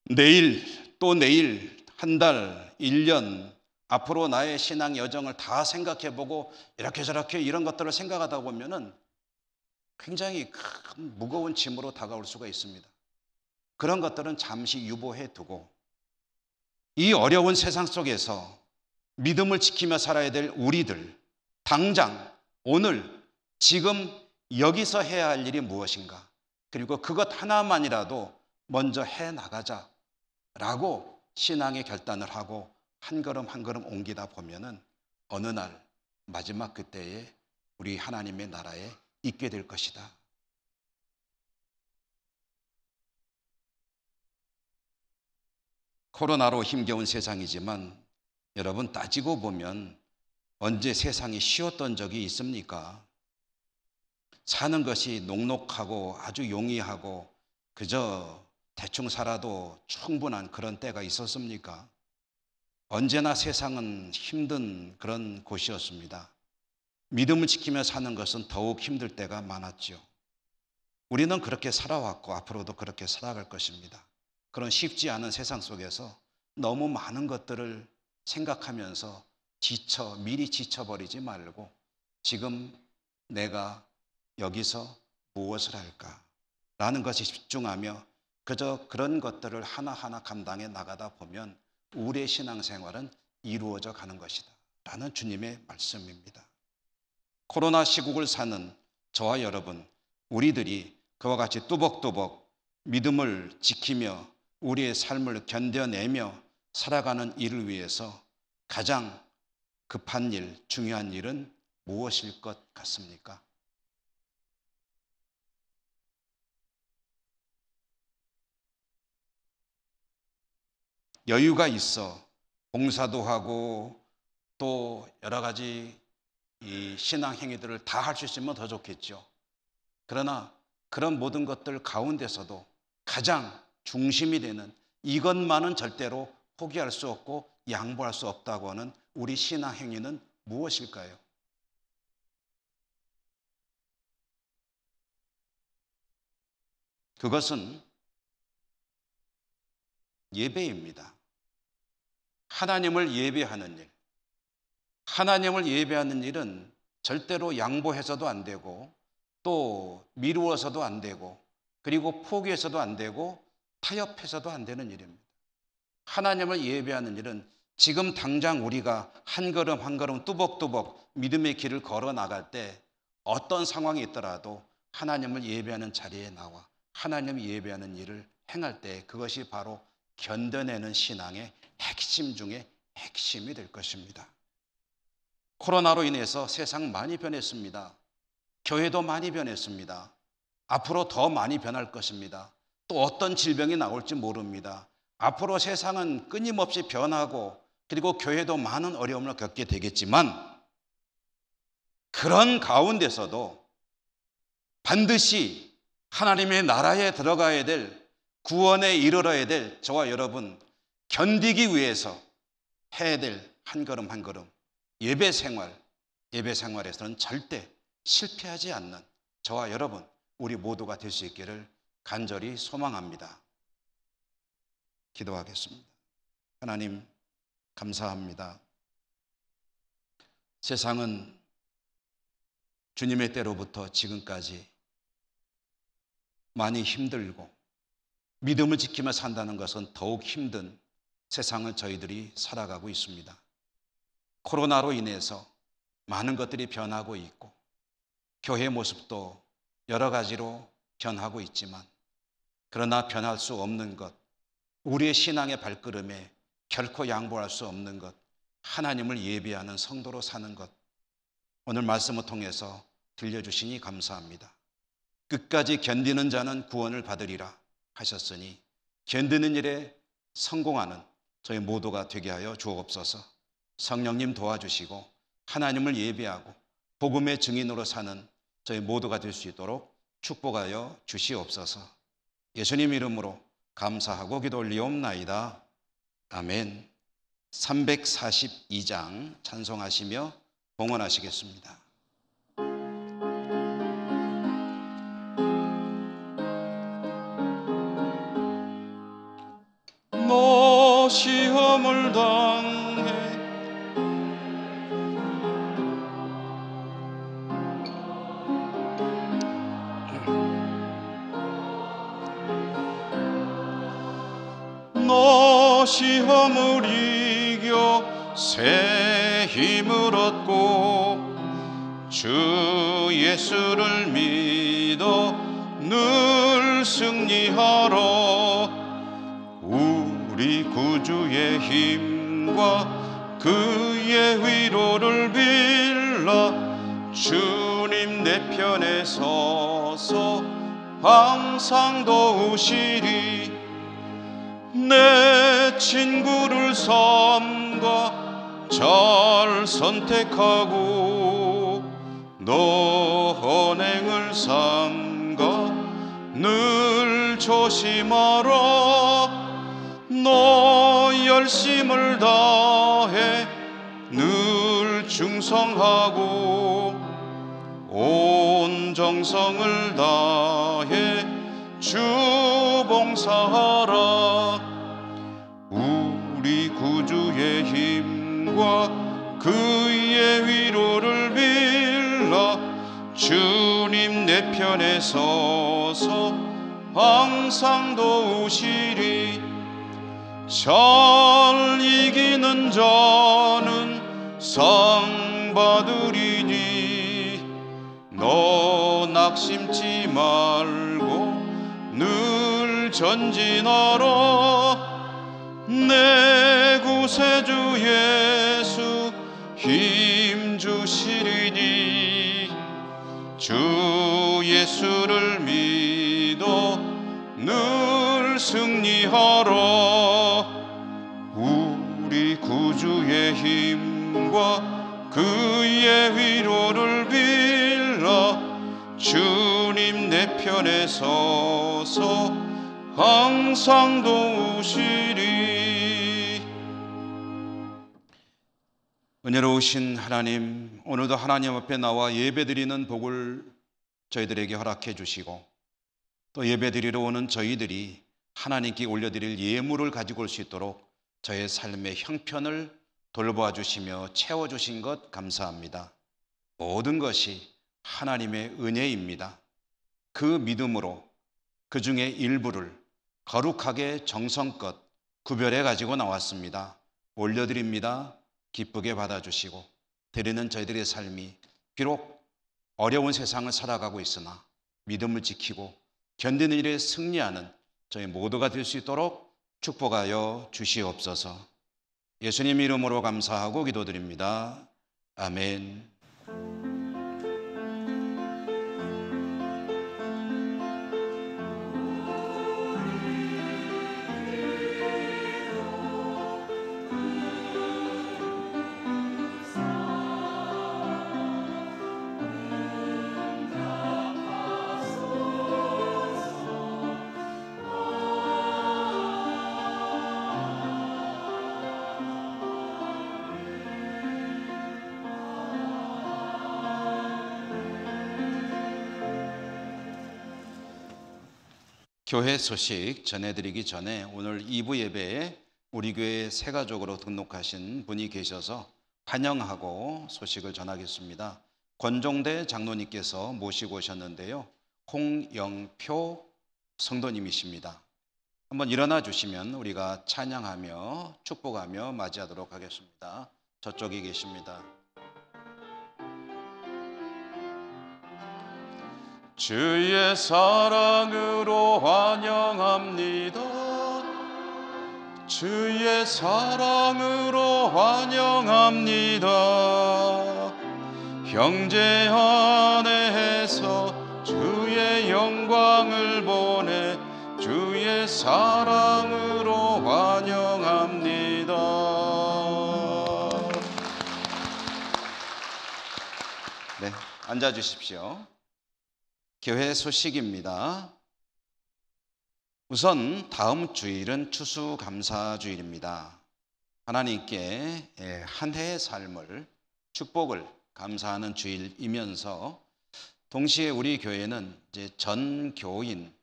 내일 또 내일, 한 달, 1년 앞으로 나의 신앙 여정을 다 생각해보고 이렇게 저렇게 이런 것들을 생각하다 보면은 굉장히 큰 무거운 짐으로 다가올 수가 있습니다. 그런 것들은 잠시 유보해 두고 이 어려운 세상 속에서 믿음을 지키며 살아야 될 우리들, 당장 오늘 지금 여기서 해야 할 일이 무엇인가, 그리고 그것 하나만이라도 먼저 해 나가자라고 신앙의 결단을 하고 한 걸음 한 걸음 옮기다 보면은 어느 날 마지막 그때에 우리 하나님의 나라에 있게 될 것이다. 코로나로 힘겨운 세상이지만 여러분, 따지고 보면 언제 세상이 쉬웠던 적이 있습니까? 사는 것이 녹록하고 아주 용이하고 그저 대충 살아도 충분한 그런 때가 있었습니까? 언제나 세상은 힘든 그런 곳이었습니다. 믿음을 지키며 사는 것은 더욱 힘들 때가 많았죠. 우리는 그렇게 살아왔고 앞으로도 그렇게 살아갈 것입니다. 그런 쉽지 않은 세상 속에서 너무 많은 것들을 생각하면서 미리 지쳐버리지 말고 지금 내가 여기서 무엇을 할까라는 것에 집중하며 그저 그런 것들을 하나하나 감당해 나가다 보면 우리의 신앙생활은 이루어져 가는 것이다 라는 주님의 말씀입니다. 코로나 시국을 사는 저와 여러분, 우리들이 그와 같이 뚜벅뚜벅 믿음을 지키며 우리의 삶을 견뎌내며 살아가는 일을 위해서 가장 급한 일, 중요한 일은 무엇일 것 같습니까? 여유가 있어 봉사도 하고 또 여러 가지 이 신앙 행위들을 다 할 수 있으면 더 좋겠죠. 그러나 그런 모든 것들 가운데서도 가장 중심이 되는 이것만은 절대로 포기할 수 없고 양보할 수 없다고 하는 우리 신앙 행위는 무엇일까요? 그것은 예배입니다. 하나님을 예배하는 일. 하나님을 예배하는 일은 절대로 양보해서도 안 되고 또 미루어서도 안 되고 그리고 포기해서도 안 되고 타협해서도 안 되는 일입니다. 하나님을 예배하는 일은 지금 당장 우리가 한 걸음 한 걸음 뚜벅뚜벅 믿음의 길을 걸어 나갈 때 어떤 상황이 있더라도 하나님을 예배하는 자리에 나와 하나님을 예배하는 일을 행할 때 그것이 바로 견뎌내는 신앙의 핵심 중에 핵심이 될 것입니다. 코로나로 인해서 세상 많이 변했습니다. 교회도 많이 변했습니다. 앞으로 더 많이 변할 것입니다. 또 어떤 질병이 나올지 모릅니다. 앞으로 세상은 끊임없이 변하고 그리고 교회도 많은 어려움을 겪게 되겠지만 그런 가운데서도 반드시 하나님의 나라에 들어가야 될 구원에 이르러야 될 저와 여러분 견디기 위해서 해야 될 한 걸음 한 걸음 예배 생활 예배 생활에서는 절대 실패하지 않는 저와 여러분, 우리 모두가 될 수 있기를 간절히 소망합니다. 기도하겠습니다. 하나님, 감사합니다. 세상은 주님의 때로부터 지금까지 많이 힘들고 믿음을 지키며 산다는 것은 더욱 힘든 세상을 저희들이 살아가고 있습니다. 코로나로 인해서 많은 것들이 변하고 있고 교회 모습도 여러 가지로 변하고 있지만, 그러나 변할 수 없는 것, 우리의 신앙의 발걸음에 결코 양보할 수 없는 것, 하나님을 예배하는 성도로 사는 것, 오늘 말씀을 통해서 들려주시니 감사합니다. 끝까지 견디는 자는 구원을 받으리라 하셨으니 견디는 일에 성공하는 저희 모두가 되게 하여 주옵소서. 성령님 도와주시고 하나님을 예배하고 복음의 증인으로 사는 저희 모두가 될 수 있도록 축복하여 주시옵소서. 예수님 이름으로 감사하고 기도 올리옵나이다. 아멘. 342장 찬송하시며 봉헌하시겠습니다. 너 시험을 당해 너 시험을 이겨 새 힘을 얻고 주 예수를 믿어 늘 승리하라. 우리 구주의 힘과 그의 위로를 빌라. 주님 내 편에 서서 항상 도우시리. 내 친구를 삼가 잘 선택하고 너 언행을 삼가 늘 조심하라. 너 열심을 다해 늘 충성하고 온 정성을 다해 주 봉사하라. 우리 구주의 힘과 그의 위로를 빌라. 주님 내 편에 서서 항상 도우시리. 잘 이기는 자는 상 받으리니 너 낙심치 말고 늘 전진하라. 내 구세주 예수 힘 주시리니 주 예수를 믿어 늘 승리하라. 우리 구주의 힘과 그의 위로를 빌라. 주님 내 편에 서서 항상 도우시리. 은혜로우신 하나님, 오늘도 하나님 앞에 나와 예배드리는 복을 저희들에게 허락해 주시고 또 예배드리러 오는 저희들이 하나님께 올려드릴 예물을 가지고 올 수 있도록 저의 삶의 형편을 돌보아 주시며 채워주신 것 감사합니다. 모든 것이 하나님의 은혜입니다. 그 믿음으로 그 중에 일부를 거룩하게 정성껏 구별해 가지고 나왔습니다. 올려드립니다. 기쁘게 받아주시고 드리는 저희들의 삶이 비록 어려운 세상을 살아가고 있으나 믿음을 지키고 견디는 일에 승리하는 저희 모두가 될 수 있도록 축복하여 주시옵소서. 예수님 이름으로 감사하고 기도드립니다. 아멘. 교회 소식 전해드리기 전에 오늘 2부 예배에 우리 교회 새 가족으로 등록하신 분이 계셔서 환영하고 소식을 전하겠습니다. 권종대 장로님께서 모시고 오셨는데요. 홍영표 성도님이십니다. 한번 일어나 주시면 우리가 찬양하며 축복하며 맞이하도록 하겠습니다. 저쪽에 계십니다. 주의 사랑으로 환영합니다. 주의 사랑으로 환영합니다. 형제 안에서 주의 영광을 보내 주의 사랑으로 환영합니다. 네, 앉아 주십시오. 교회 소식입니다. 우선 다음 주일은 추수감사주일입니다. 하나님께 한 해의 삶을 축복을 감사하는 주일이면서 동시에 우리 교회는 이제 전 교인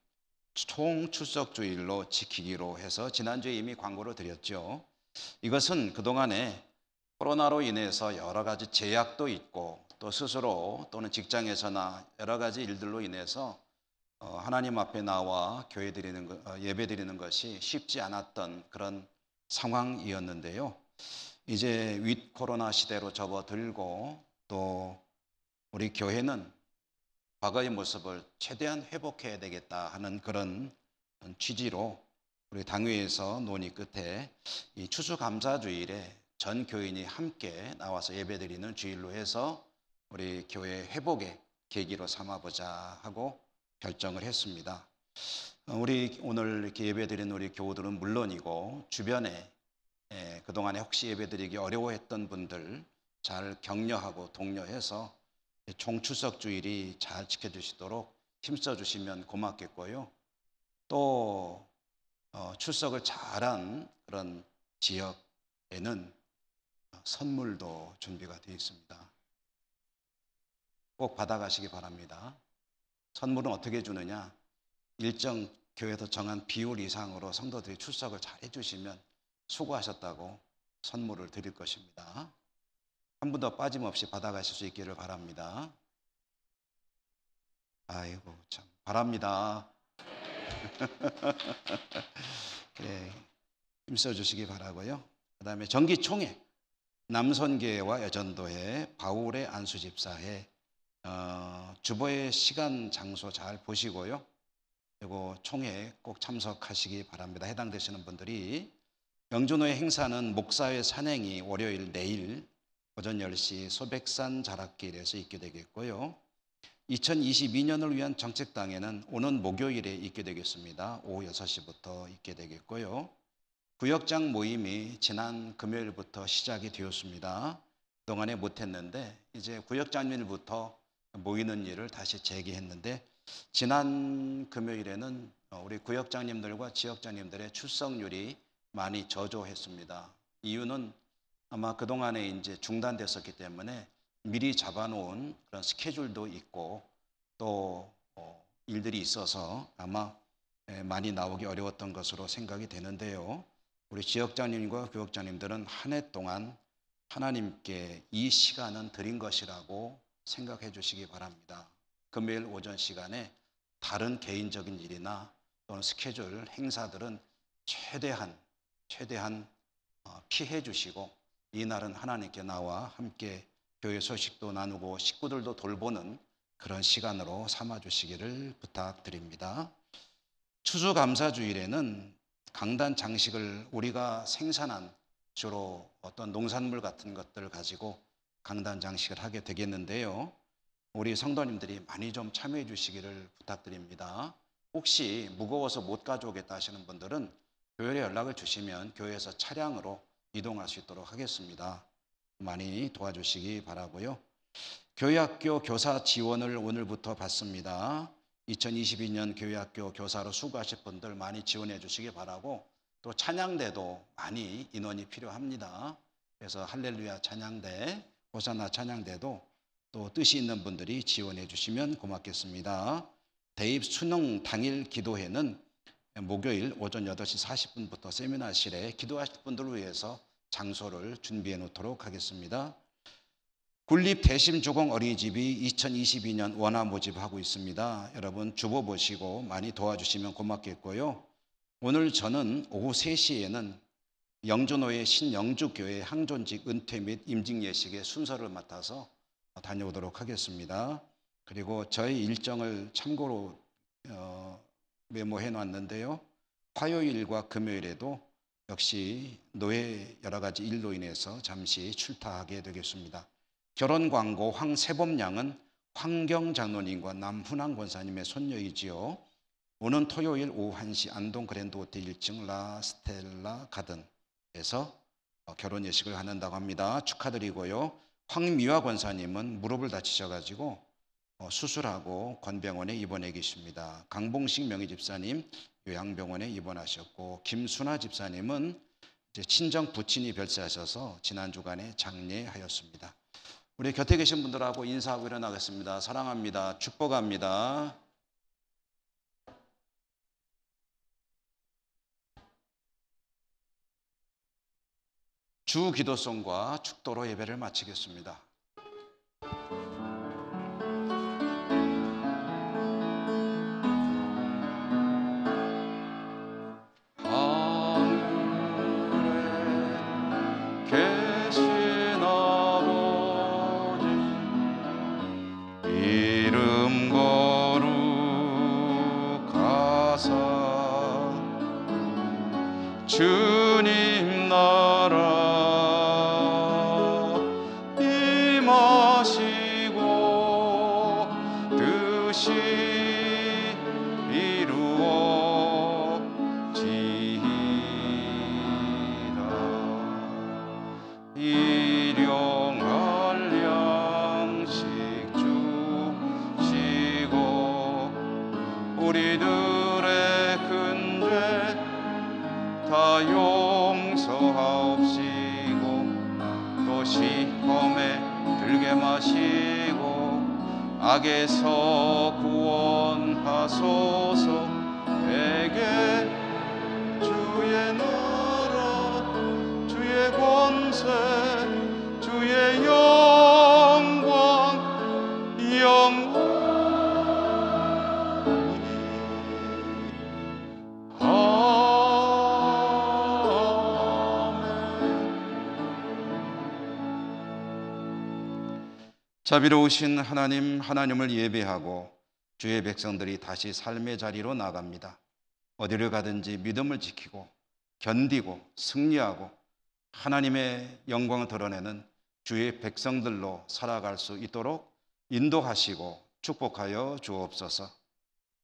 총출석주일로 지키기로 해서 지난주에 이미 광고를 드렸죠. 이것은 그동안에 코로나로 인해서 여러 가지 제약도 있고 또 스스로 또는 직장에서나 여러 가지 일들로 인해서 하나님 앞에 나와 예배 드리는 것이 쉽지 않았던 그런 상황이었는데요. 이제 윗 코로나 시대로 접어들고 또 우리 교회는 과거의 모습을 최대한 회복해야 되겠다 하는 그런 취지로 우리 당회에서 논의 끝에 이 추수감사주일에 전 교인이 함께 나와서 예배드리는 주일로 해서 우리 교회 회복의 계기로 삼아보자 하고 결정을 했습니다. 우리 오늘 이렇게 예배드리는 우리 교우들은 물론이고 주변에 그동안에 혹시 예배드리기 어려워했던 분들 잘 격려하고 독려해서 총출석 주일이 잘 지켜주시도록 힘써 주시면 고맙겠고요. 또 출석을 잘한 그런 지역에는 선물도 준비가 되어 있습니다. 꼭 받아가시기 바랍니다. 선물은 어떻게 주느냐? 일정 교회에서 정한 비율 이상으로 성도들이 출석을 잘 해주시면 수고하셨다고 선물을 드릴 것입니다. 한 분도 빠짐없이 받아가실 수 있기를 바랍니다. 아이고 참 바랍니다. 그래, 힘써 주시기 바라고요. 그 다음에 정기총회 남선교회와 여전도회 바울의 안수집사회 주보의 시간 장소 잘 보시고요. 그리고 총회 꼭 참석하시기 바랍니다. 해당되시는 분들이. 영준호의 행사는 목사회 산행이 월요일 내일 오전 10시 소백산 자락길에서 있게 되겠고요. 2022년을 위한 정책당회는 오는 목요일에 있게 되겠습니다. 오후 6시부터 있게 되겠고요. 구역장 모임이 지난 금요일부터 시작이 되었습니다. 그동안에 못했는데 이제 구역장일부터 모이는 일을 다시 재개했는데 지난 금요일에는 우리 구역장님들과 지역장님들의 출석률이 많이 저조했습니다. 이유는 아마 그동안에 이제 중단됐었기 때문에 미리 잡아놓은 그런 스케줄도 있고 또 일들이 있어서 아마 많이 나오기 어려웠던 것으로 생각이 되는데요. 우리 지역장님과 교역장님들은 한 해 동안 하나님께 이 시간은 드린 것이라고 생각해 주시기 바랍니다. 금요일 오전 시간에 다른 개인적인 일이나 또는 스케줄 행사들은 최대한 피해 주시고 이날은 하나님께 나와 함께 교회 소식도 나누고 식구들도 돌보는 그런 시간으로 삼아 주시기를 부탁드립니다. 추수감사주일에는 강단 장식을 우리가 생산한 주로 어떤 농산물 같은 것들을 가지고 강단 장식을 하게 되겠는데요. 우리 성도님들이 많이 좀 참여해 주시기를 부탁드립니다. 혹시 무거워서 못 가져오겠다 하시는 분들은 교회에 연락을 주시면 교회에서 차량으로 이동할 수 있도록 하겠습니다. 많이 도와주시기 바라고요. 교회학교 교사 지원을 오늘부터 받습니다. 2022년 교회학교 교사로 수고하실 분들 많이 지원해 주시기 바라고 또 찬양대도 많이 인원이 필요합니다. 그래서 할렐루야 찬양대, 호산나 찬양대도 또 뜻이 있는 분들이 지원해 주시면 고맙겠습니다. 대입 수능 당일 기도회는 목요일 오전 8시 40분부터 세미나실에 기도하실 분들을 위해서 장소를 준비해 놓도록 하겠습니다. 군립 대심주공 어린이집이 2022년 원화 모집하고 있습니다. 여러분 주보 보시고 많이 도와주시면 고맙겠고요. 오늘 저는 오후 3시에는 영주노회 신영주교회 항존직 은퇴 및 임직 예식의 순서를 맡아서 다녀오도록 하겠습니다. 그리고 저희 일정을 참고로 메모해 놨는데요. 화요일과 금요일에도 역시 노회 여러 가지 일로 인해서 잠시 출타하게 되겠습니다. 결혼 광고 황세범 양은 황경 장로님과 남훈환 권사님의 손녀이지요. 오는 토요일 오후 1시 안동 그랜드 호텔 1층 라스텔라 가든에서 결혼 예식을 하는다고 합니다. 축하드리고요. 황미화 권사님은 무릎을 다치셔가지고 수술하고 권병원에 입원해 계십니다. 강봉식 명의집사님 요양병원에 입원하셨고, 김순아 집사님은 이제 친정 부친이 별세하셔서 지난 주간에 장례하였습니다. 우리 곁에 계신 분들하고 인사하고 일어나겠습니다. 사랑합니다. 축복합니다. 주 기도송과 축도로 예배를 마치겠습니다. 계신 아버지 이름 거룩하사 주님 나라 임하시고 뜻이 이루어지이다. 일용할 양식 주시고 우리들의 큰 죄 다 용서하옵시고 또 시험에 들게 마시고 악에서 구원하소서. 대개 주의 나라 주의 권세 주의 영광 영원히 자비로우신 하나님, 하나님을 예배하고 주의 백성들이 다시 삶의 자리로 나갑니다. 어디를 가든지 믿음을 지키고 견디고 승리하고 하나님의 영광을 드러내는 주의 백성들로 살아갈 수 있도록 인도하시고 축복하여 주옵소서.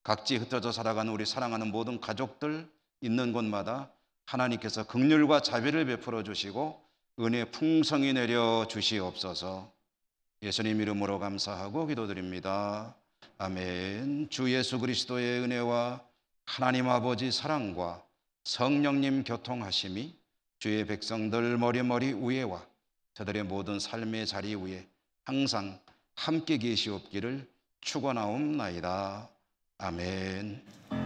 각지 흩어져 살아가는 우리 사랑하는 모든 가족들 있는 곳마다 하나님께서 긍휼과 자비를 베풀어 주시고 은혜 풍성히 내려 주시옵소서. 예수님 이름으로 감사하고 기도드립니다. 아멘. 주 예수 그리스도의 은혜와 하나님 아버지 사랑과 성령님 교통하심이 주의 백성들 머리 위에와 저들의 모든 삶의 자리 위에 항상 함께 계시옵기를 축원하옵나이다. 아멘.